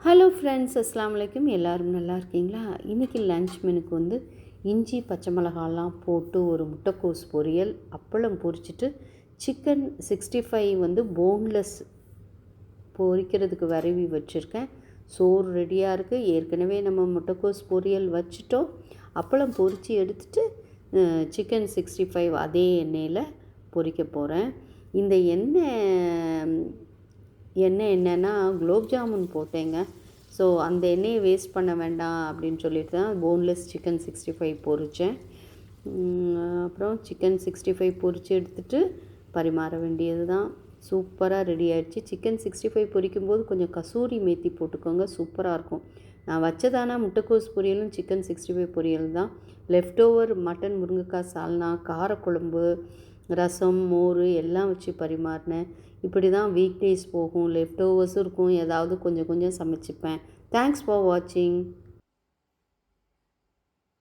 Hello friends, அஸ்ஸலாமு அலைக்கும். எல்லோரும் நல்லா இருக்கீங்களா? இன்றைக்கி லன்ச் மெனுக்கு வந்து இஞ்சி பச்சை மிளகாலாம் போட்டு ஒரு முட்டைக்கோஸ் பொரியல், அப்பளம் பொரிச்சிட்டு சிக்கன் 65 வந்து போன்லெஸ் பொரிக்கிறதுக்கு விரவி வச்சுருக்கேன். சோறு ரெடியாக இருக்குது. ஏற்கனவே நம்ம முட்டைக்கோஸ் பொரியல் வச்சுட்டோம். அப்பளம் பொரித்து எடுத்துட்டு சிக்கன் 65 அதே எண்ணெயில் பொரிக்க போகிறேன். இந்த எண்ணெய் என்னென்னா குலோப் ஜாமுன் போட்டேங்க. ஸோ அந்த எண்ணெயை வேஸ்ட் பண்ண வேண்டாம் அப்படின்னு சொல்லிட்டு தான் போன்லெஸ் சிக்கன் 65 பொரித்தேன். அப்புறம் சிக்கன் 65 பொரித்து எடுத்துகிட்டு பரிமாற வேண்டியது தான். சூப்பராக ரெடி ஆகிடுச்சு. சிக்கன் 65 பொரிக்கும்போது கொஞ்சம் கசூரி மேத்தி போட்டுக்கோங்க, சூப்பராக இருக்கும். நான் வச்சதானா முட்டைக்கோஸ் பொரியலும் சிக்கன் 65 பொரியல் தான். லெஃப்ட் ஓவர் மட்டன் முருங்கைக்காய் சால்னா, காரக்குழம்பு, ரசம், மோர் எல்லாம் வச்சு பரிமாறினேன். இப்படி தான் வீக் டேஸ் போகும். லெஃப்ட் ஓவர்ஸும் இருக்கும், ஏதாவது கொஞ்சம் கொஞ்சம் சமைச்சிப்பேன். தேங்க்ஸ் ஃபார் வாட்சிங்.